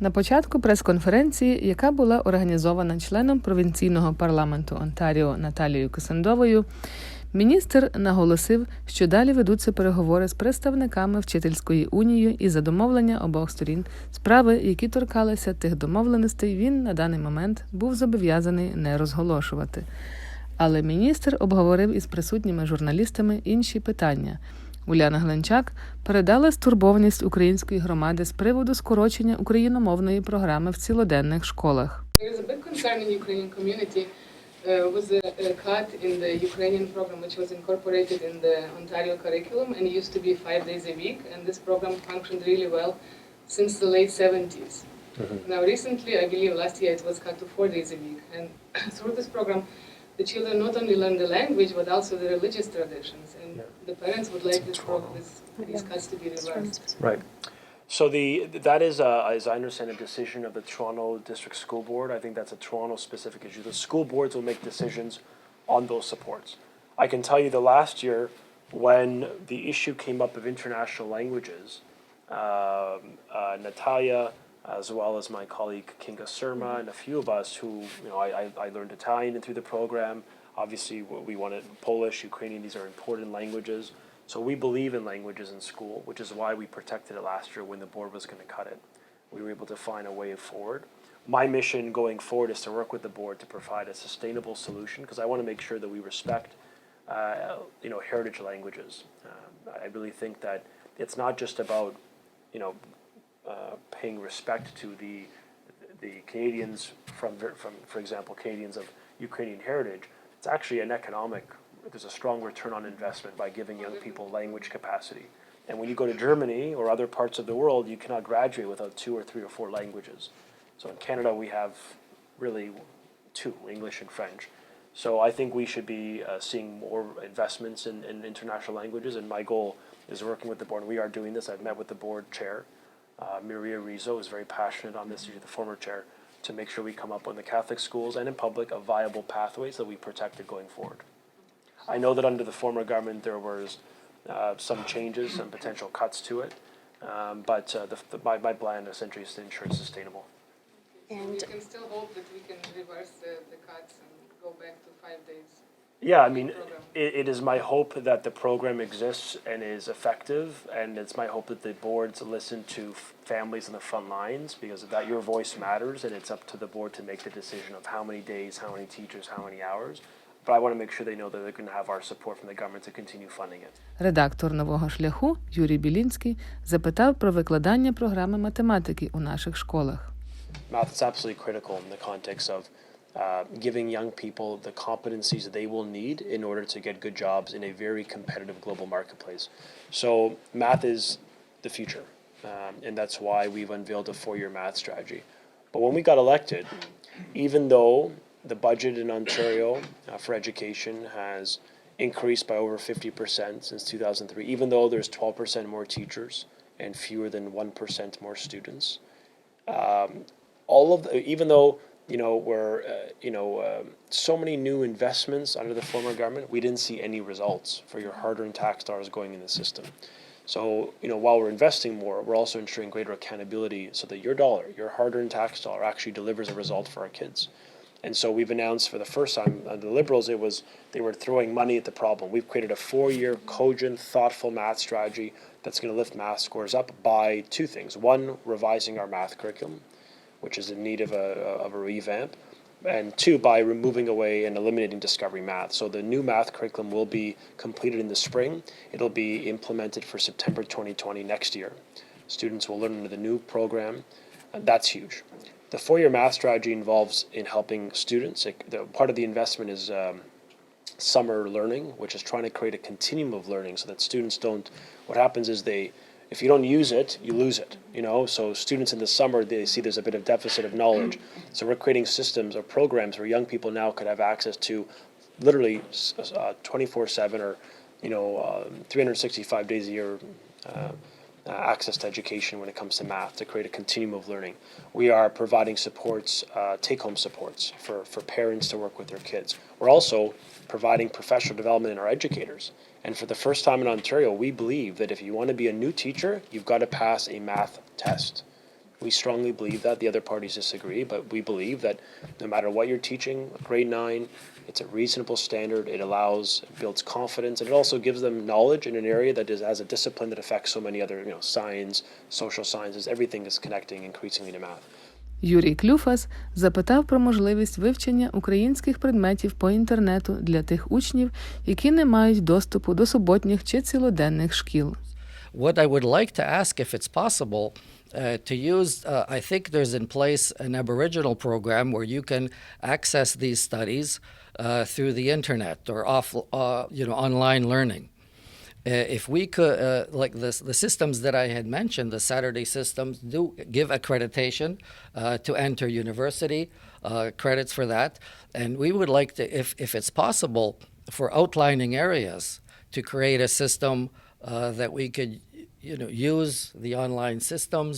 На початку прес-конференції, яка була організована членом провінційного парламенту Онтаріо Наталією Косендовою, міністр наголосив, що далі ведуться переговори з представниками вчительської унії і за домовлення обох сторін справи, які торкалися тих домовленостей, він на даний момент був зобов'язаний не розголошувати. Але міністр обговорив із присутніми журналістами інші питання. Уляна Гленчак передала стурбованість української громади з приводу скорочення україномовної програми в цілоденних школах. Was a cut in the Ukrainian program, which was incorporated in the Ontario curriculum, and it used to be 5 days a week, and this program functioned really well since the late 70s. Now recently, I believe last year, it was cut to 4 days a week, and through this program, the children not only learn the language, but also the religious traditions, and the parents would like these cuts to be reversed. Right. So that is, as I understand, a decision of the Toronto District School Board. I think that's a Toronto-specific issue. The school boards will make decisions on those supports. I can tell you the last year, when the issue came up of international languages, Natalia, as well as my colleague Kinga Surma, and a few of us who, I learned Italian through the program. Obviously, we wanted Polish, Ukrainian, these are important languages. So we believe in languages in school, which is why we protected it last year when the board was going to cut it. We were able to find a way forward. My mission going forward is to work with the board to provide a sustainable solution, because I want to make sure that we respect, heritage languages. I really think that it's not just about, paying respect to the Canadians from, for example, Canadians of Ukrainian heritage. It's actually an economic. There's a strong return on investment by giving young people language capacity. And when you go to Germany or other parts of the world, you cannot graduate without 2 or 3 or 4 languages. So in Canada, we have really 2, English and French. So I think we should be seeing more investments in international languages. And my goal is working with the board. We are doing this. I've met with the board chair. Maria Rizzo is very passionate on this, the former chair, to make sure we come up with the Catholic schools and in public of viable pathways that we protected going forward. I know that under the former government there was some changes, some potential cuts to it, but my plan essentially is to ensure it's sustainable. And we can still hope that we can reverse the cuts and go back to 5 days. Yeah, I mean, it is my hope that the program exists and is effective, and it's my hope that the boards listen to families on the front lines, because of that your voice matters, and it's up to the board to make the decision of how many days, how many teachers, how many hours. But I want to make sure they know that they're going to have our support from the government to continue funding it. Редактор «Нового шляху» Юрій Білінський запитав про викладання програми математики у наших школах. Math is absolutely critical in the context of giving young people the competencies that they will need in order to get good jobs in a very competitive global marketplace. So math is the future, and that's why we've unveiled a 4-year math strategy. But when we got elected, even though the budget in Ontario for education has increased by over 50% since 2003, even though there's 12% more teachers and fewer than 1% more students. Even though we're so many new investments under the former government, we didn't see any results for your hard-earned tax dollars going in the system. So while we're investing more, we're also ensuring greater accountability so that your dollar, your hard-earned tax dollar, actually delivers a result for our kids. And so we've announced for the first time, the Liberals, they were throwing money at the problem. We've created a 4-year cogent, thoughtful math strategy that's going to lift math scores up by 2 things. 1, revising our math curriculum, which is in need of a revamp. And 2, by removing away and eliminating discovery math. So the new math curriculum will be completed in the spring. It'll be implemented for September 2020 next year. Students will learn under the new program. That's huge. The 4-year math strategy involves in helping students. Part of the investment is summer learning, which is trying to create a continuum of learning so that students don't. What happens is if you don't use it, you lose it. So students in the summer, they see there's a bit of deficit of knowledge. So we're creating systems or programs where young people now could have access to literally 24/7 or 365 days a year. Access to education when it comes to math, to create a continuum of learning. We are providing supports, take-home supports for parents to work with their kids. We're also providing professional development in our educators. And for the first time in Ontario, we believe that if you want to be a new teacher, you've got to pass a math test. We strongly believe that. The other parties disagree, but we believe that no matter what you're teaching, grade 9, it's a reasonable standard. It builds confidence, and it also gives them knowledge in an area that has a discipline that affects so many other, science, social sciences. Everything is connecting increasingly to math. Юрій Клюфас запитав про можливість вивчення українських предметів по інтернету для тих учнів, які не мають доступу до суботніх чи цілоденних шкіл. What I would like to ask, if it's possible, to use, I think there's in place an Aboriginal program where you can access these studies through the internet or online learning. If we could, like the systems that I had mentioned, the Saturday systems do give accreditation to enter university, credits for that. And we would like to, if it's possible, for outlining areas, to create a system that we could use the online systems,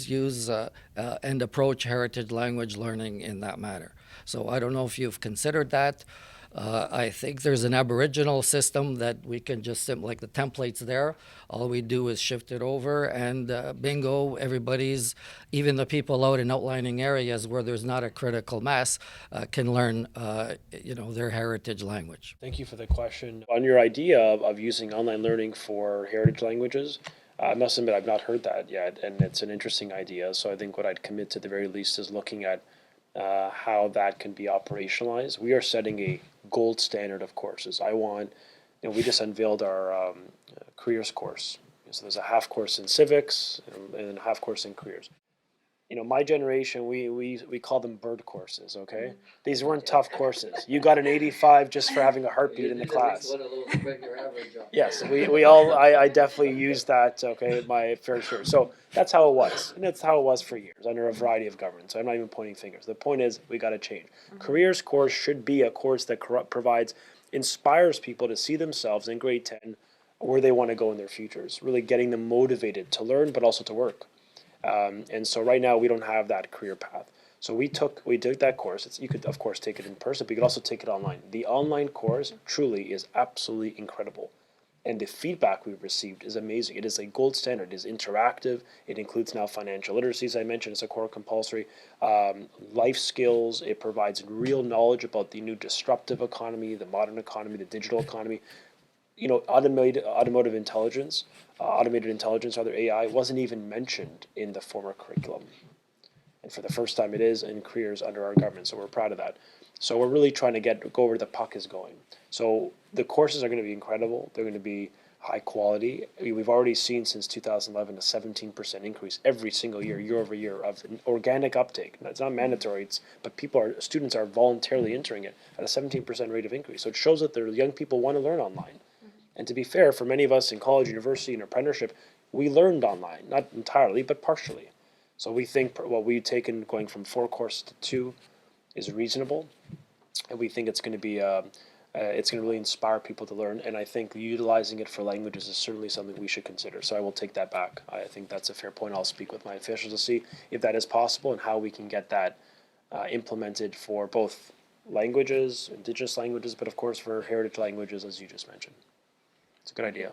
and approach heritage language learning in that manner. So I don't know if you've considered that. I think there's an Aboriginal system that we can just, like the templates there, all we do is shift it over and bingo, even the people out in outlining areas where there's not a critical mass can learn, their heritage language. Thank you for the question. On your idea of using online learning for heritage languages, I must admit I've not heard that yet, and it's an interesting idea. So I think what I'd commit to the very least is looking at how that can be operationalized. We are setting a gold standard of courses. We just unveiled our careers course. So there's a half course in civics and a half course in careers. My generation, we call them bird courses, okay? These weren't tough courses. You got an 85 just for having a heartbeat in the class. Yes, I definitely used that, okay, my fair share. So that's how it was. And that's how it was for years under a variety of governments. So I'm not even pointing fingers. The point is we got to change. Careers course should be a course that inspires people to see themselves in grade 10 where they want to go in their futures, really getting them motivated to learn but also to work. And so right now we don't have that career path. So we took that course. You could of course take it in person, but you could also take it online. The online course truly is absolutely incredible. And the feedback we've received is amazing. It is a gold standard. It is interactive. It includes now financial literacy, as I mentioned, as a core compulsory. Life skills. It provides real knowledge about the new disruptive economy, the modern economy, the digital economy. Automated intelligence, rather AI, wasn't even mentioned in the former curriculum. And for the first time it is in careers under our government, so we're proud of that. So we're really trying to go where the puck is going. So the courses are going to be incredible. They're going to be high quality. We've already seen since 2011 a 17% increase every single year over year, of an organic uptake. It's not mandatory, but students are voluntarily entering it at a 17% rate of increase. So it shows that the young people want to learn online. And to be fair, for many of us in college, university, and apprenticeship, we learned online, not entirely, but partially. So we think what we've taken going from 4 courses to 2 is reasonable, and we think it's going to be it's going to really inspire people to learn. And I think utilizing it for languages is certainly something we should consider. So I will take that back. I think that's a fair point. I'll speak with my officials to see if that is possible and how we can get that implemented for both languages, indigenous languages, but of course for heritage languages, as you just mentioned. It's a good idea.